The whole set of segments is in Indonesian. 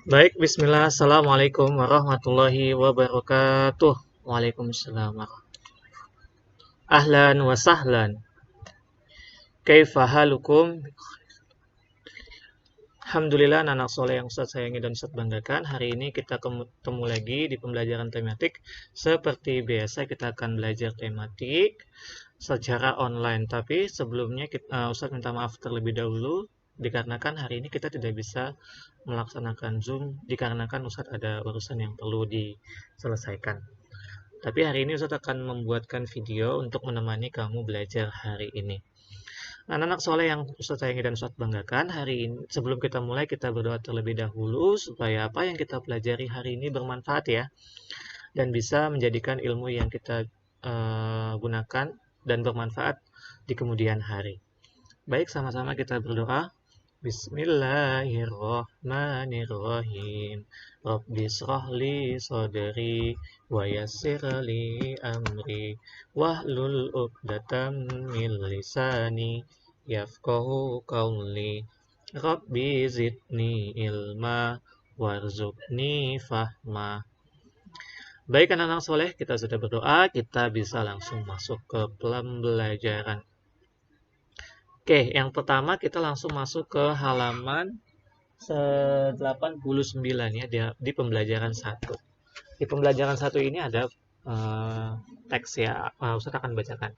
Baik, bismillah. Assalamualaikum warahmatullahi wabarakatuh. Waalaikumsalam. Ahlan wa sahlan. Kaifa halukum? Alhamdulillah, anak soleh yang Ustaz sayangi dan Ustaz banggakan. Hari ini kita ketemu lagi di pembelajaran tematik. Seperti biasa, kita akan belajar tematik secara online. Tapi sebelumnya Ustaz minta maaf terlebih dahulu, dikarenakan hari ini kita tidak bisa melaksanakan Zoom, dikarenakan Ustaz ada urusan yang perlu diselesaikan. Tapi hari ini Ustaz akan membuatkan video untuk menemani kamu belajar hari ini. Anak-anak soleh yang Ustaz sayangi dan Ustaz banggakan, hari ini sebelum kita mulai kita berdoa terlebih dahulu supaya apa yang kita pelajari hari ini bermanfaat ya, dan bisa menjadikan ilmu yang kita gunakan dan bermanfaat di kemudian hari. Baik, sama-sama kita berdoa. Bismillahirrahmanirrahim. Rabbi shrah li sadri wa yassir li amri wahlul 'uqdatam min lisani yafqahu qawli. Rabbi zidni ilma warzuqni fahma. Baik anak-anak soleh, kita sudah berdoa, kita bisa langsung masuk ke pembelajaran. Oke, yang pertama kita langsung masuk ke halaman 89 ya di pembelajaran 1. Di pembelajaran 1 ini ada teks ya, Ustaz akan bacakan.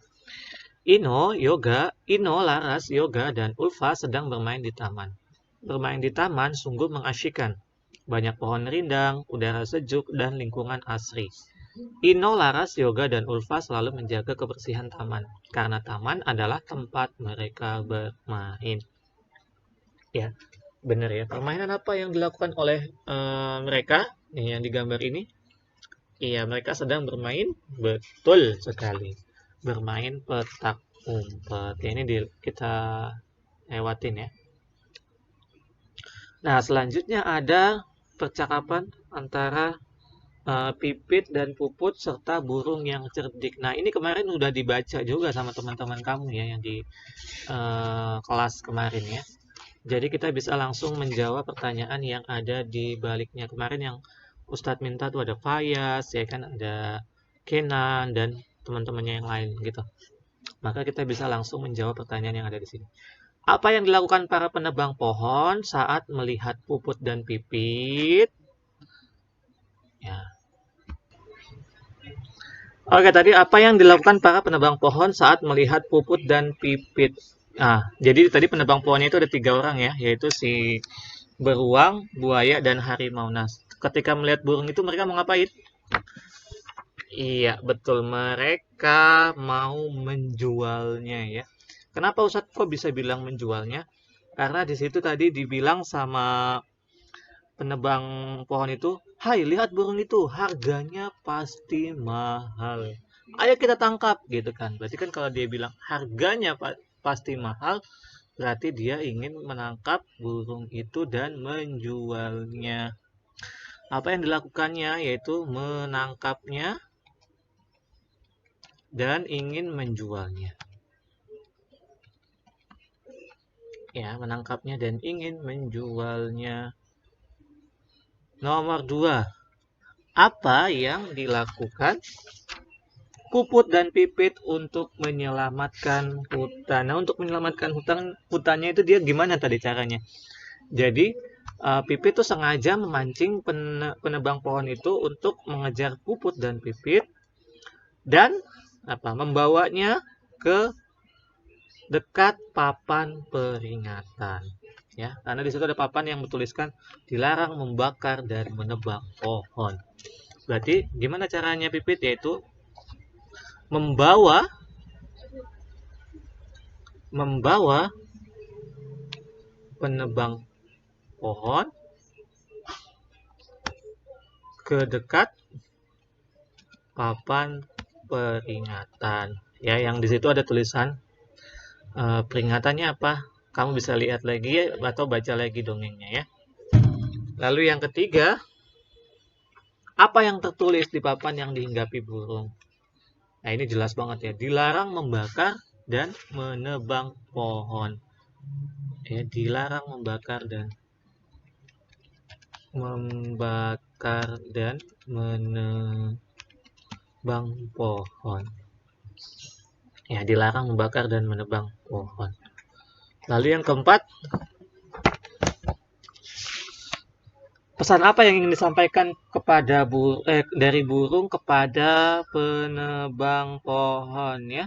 Ino, Laras, Yoga, dan Ulfa sedang bermain di taman. Bermain di taman sungguh mengasyikkan. Banyak pohon rindang, udara sejuk, dan lingkungan asri. Ino, Laras, Yoga, dan Ulfa selalu menjaga kebersihan taman, karena taman adalah tempat mereka bermain. Ya, benar ya. Permainan apa yang dilakukan oleh mereka yang digambar ini? Iya, mereka sedang bermain, betul sekali. Bermain petak umpet. Ya, ini kita lewatin ya. Nah, selanjutnya ada percakapan antara Pipit dan Puput serta burung yang cerdik. Nah, ini kemarin udah dibaca juga sama teman-teman kamu ya yang di kelas kemarin ya. Jadi kita bisa langsung menjawab pertanyaan yang ada di baliknya. Kemarin yang Ustadz minta tuh ada Fayas, ya kan, ada Kenan dan teman-temannya yang lain gitu. Maka kita bisa langsung menjawab pertanyaan yang ada di sini. Apa yang dilakukan para penebang pohon saat melihat Puput dan Pipit? Ya. Oke, tadi apa yang dilakukan para penebang pohon saat melihat Puput dan Pipit? Nah, jadi tadi penebang pohonnya itu ada 3 orang ya, yaitu si beruang, buaya, dan harimau. Nah, ketika melihat burung itu mereka mau ngapain? Iya, betul. Mereka mau menjualnya ya. Kenapa Ustadz kok bisa bilang menjualnya? Karena di situ tadi dibilang sama penebang pohon itu, "Hai, lihat burung itu, harganya pasti mahal. Ayo kita tangkap," gitu kan. Berarti kan kalau dia bilang harganya pasti mahal, berarti dia ingin menangkap burung itu dan menjualnya. Apa yang dilakukannya yaitu menangkapnya dan ingin menjualnya. Ya, menangkapnya dan ingin menjualnya. Nomor 2. Apa yang dilakukan Puput dan Pipit untuk menyelamatkan hutan? Nah, untuk menyelamatkan hutannya itu dia gimana tadi caranya? Jadi, Pipit tuh sengaja memancing penebang pohon itu untuk mengejar Puput dan Pipit dan membawanya ke dekat papan peringatan. Ya, karena di situ ada papan yang bertuliskan dilarang membakar dan menebang pohon. Berarti gimana caranya Pipit? Yaitu membawa penebang pohon ke dekat papan peringatan. Ya, yang di situ ada tulisan peringatannya apa? Kamu bisa lihat lagi atau baca lagi dongengnya ya. Lalu yang ketiga, apa yang tertulis di papan yang dihinggapi burung? Nah, ini jelas banget ya. Dilarang membakar dan menebang pohon. Ya, dilarang membakar dan membakar dan menebang pohon. Ya, dilarang membakar dan menebang pohon. Lalu yang keempat, pesan apa yang ingin disampaikan kepada dari burung kepada penebang pohon ya?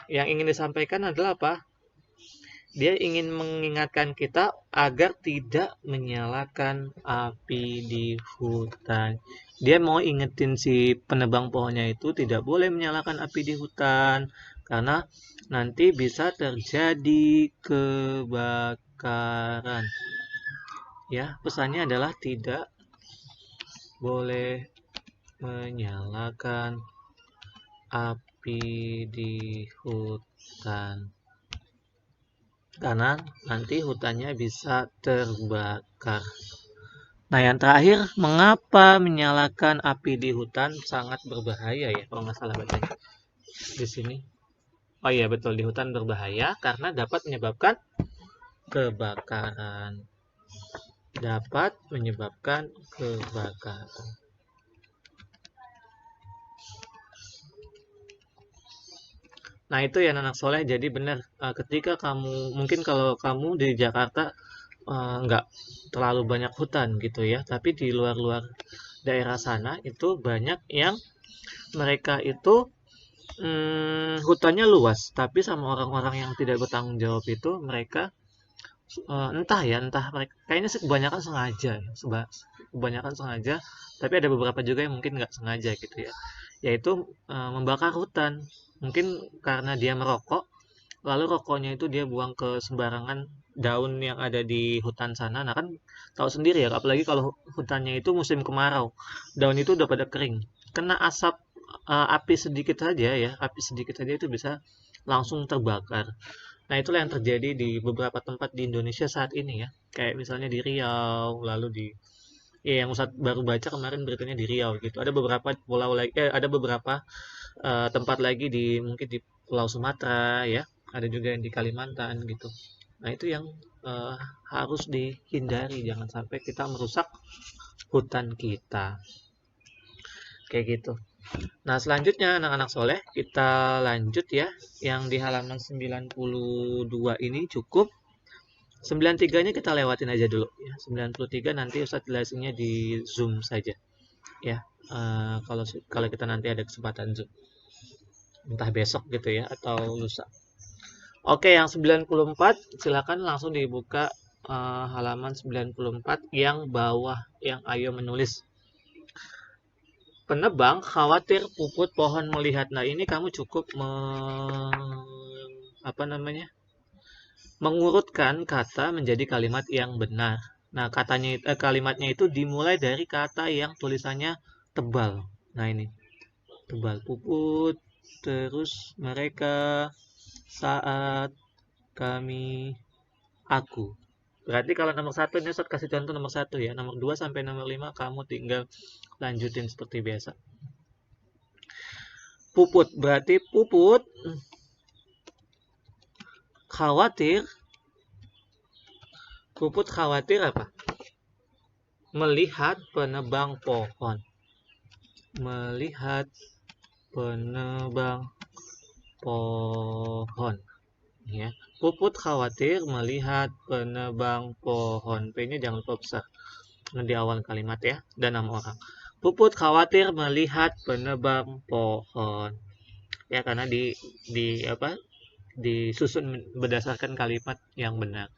Yang ingin disampaikan adalah apa? Dia ingin mengingatkan kita agar tidak menyalakan api di hutan. Dia mau ingetin si penebang pohonnya itu tidak boleh menyalakan api di hutan karena nanti bisa terjadi kebakaran. Ya, pesannya adalah tidak boleh menyalakan api di hutan karena nanti hutannya bisa terbakar. Nah, yang terakhir, mengapa menyalakan api di hutan sangat berbahaya ya, kalau nggak salah bacanya di sini. Oh iya, betul, di hutan berbahaya karena dapat menyebabkan kebakaran. Dapat menyebabkan kebakaran. Nah, itu ya anak soleh, jadi benar ketika mungkin kalau kamu di Jakarta nggak terlalu banyak hutan gitu ya, tapi di luar-luar daerah sana itu banyak yang mereka itu hutannya luas, tapi sama orang-orang yang tidak bertanggung jawab itu mereka entah mereka kayaknya sih kebanyakan sengaja, kebanyakan sengaja, tapi ada beberapa juga yang mungkin nggak sengaja gitu ya, yaitu membakar hutan. Mungkin karena dia merokok, lalu rokoknya itu dia buang ke sembarangan daun yang ada di hutan sana. Nah kan tahu sendiri ya, apalagi kalau hutannya itu musim kemarau, daun itu udah pada kering, kena asap api sedikit saja ya, api sedikit saja itu bisa langsung terbakar. Nah itulah yang terjadi di beberapa tempat di Indonesia saat ini ya, kayak misalnya di Riau, lalu di ya yang Ustadz baru baca kemarin beritanya di Riau gitu. Ada beberapa pulau lagi, ada beberapa tempat lagi di mungkin di Pulau Sumatera ya, ada juga yang di Kalimantan gitu. Nah itu yang eh, harus dihindari, jangan sampai kita merusak hutan kita kayak gitu. Nah selanjutnya anak-anak soleh kita lanjut ya, yang di halaman 92 ini cukup. 93-nya kita lewatin aja dulu ya. 93 nanti Ustadz jelasinnya di Zoom saja ya. Kalau kita nanti ada kesempatan Zoom, entah besok gitu ya atau lusa. Oke, yang 94 silakan langsung dibuka halaman 94 yang bawah yang Ayo menulis. Penebang khawatir puput pohon melihat. Nah, ini kamu cukup mengurutkan kata menjadi kalimat yang benar. Nah, kalimatnya itu dimulai dari kata yang tulisannya tebal. Nah, ini tebal, puput, terus mereka, saat, kami, aku. Berarti kalau nomor satu ini Ustaz kasih contoh nomor satu ya. Nomor 2 sampai nomor 5 kamu tinggal lanjutin seperti biasa. Puput berarti puput khawatir. Puput khawatir apa? Melihat penebang pohon. Melihat penebang pohon. Ya. Puput khawatir melihat penebang pohon. P-nya jangan lupa besar di awal kalimat ya, dan nama orang. Puput khawatir melihat penebang pohon. Ya karena disusun berdasarkan kalimat yang benar.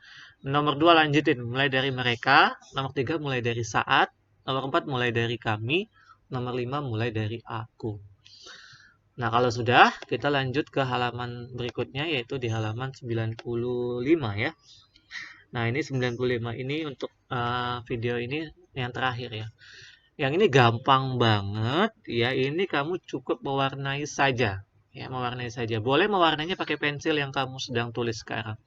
Nomor 2 lanjutin mulai dari mereka, nomor 3 mulai dari saat, nomor 4 mulai dari kami, nomor 5 mulai dari aku. Nah, kalau sudah, kita lanjut ke halaman berikutnya, yaitu di halaman 95 ya. Nah, ini 95 ini untuk video ini yang terakhir ya. Yang ini gampang banget ya, ini kamu cukup mewarnai saja. Ya, mewarnai saja. Boleh mewarnainya pakai pensil yang kamu sedang tulis sekarang.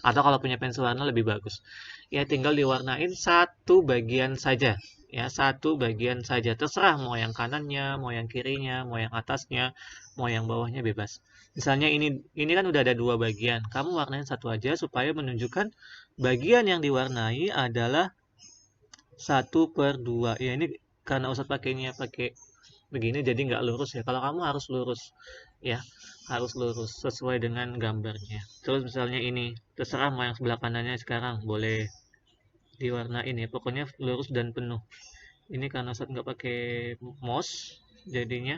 Atau kalau punya pensil warna lebih bagus. Ya, tinggal diwarnain satu bagian saja. Ya, satu bagian saja. Terserah mau yang kanannya, mau yang kirinya, mau yang atasnya, mau yang bawahnya bebas. Misalnya ini kan udah ada 2 bagian. Kamu warnain satu aja supaya menunjukkan bagian yang diwarnai adalah 1/2. Ya ini karena Ustadz pakainya pakai begini jadi nggak lurus ya. Kalau kamu harus lurus ya, harus lurus sesuai dengan gambarnya. Terus misalnya ini, terserah mau yang sebelah kanannya sekarang boleh diwarnain ya. Pokoknya lurus dan penuh. Ini karena Ustadz nggak pakai mouse, jadinya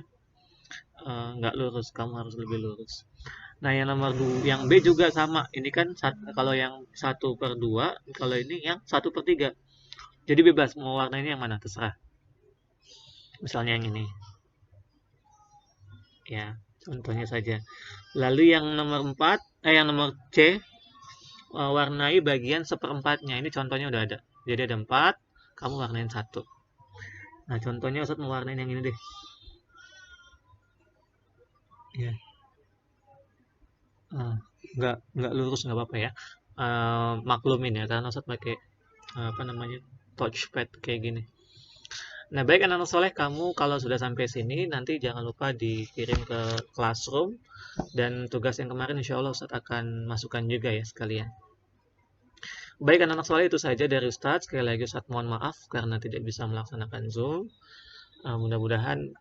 nggak lurus. Kamu harus lebih lurus. Nah, yang nomor 2, yang B juga sama. Ini kan kalau yang 1/2, kalau ini yang 1/3. Jadi bebas mau warna ini yang mana terserah. Misalnya yang ini. Ya, contohnya saja. Lalu yang nomor 4, yang nomor C, warnai bagian seperempatnya. Ini contohnya udah ada. Jadi ada 4, kamu warnain 1. Nah, contohnya Ustadz mau warnain yang ini deh. Ya, nggak lurus nggak apa-apa ya. Maklumin ya, karena Ustadz pakai apa namanya touchpad kayak gini. Nah, baik anak-anak soleh, kamu kalau sudah sampai sini, nanti jangan lupa dikirim ke classroom. Dan tugas yang kemarin insya Allah Ustadz akan masukkan juga ya sekalian. Baik anak-anak soleh, itu saja dari Ustadz. Sekali lagi Ustadz mohon maaf karena tidak bisa melaksanakan Zoom. Mudah-mudahan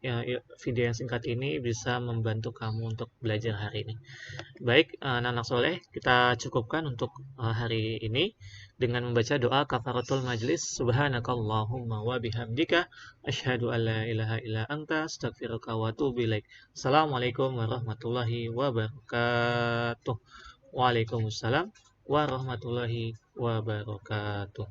video yang singkat ini bisa membantu kamu untuk belajar hari ini. Baik, anak-anak soleh, kita cukupkan untuk hari ini dengan membaca doa kafaratul majlis. Subhanakallahumma wa bihamdika asyhadu an la ilaha illa anta astaghfiruka wa atubu ilaik. Assalamualaikum warahmatullahi wabarakatuh. Waalaikumsalam warahmatullahi wabarakatuh.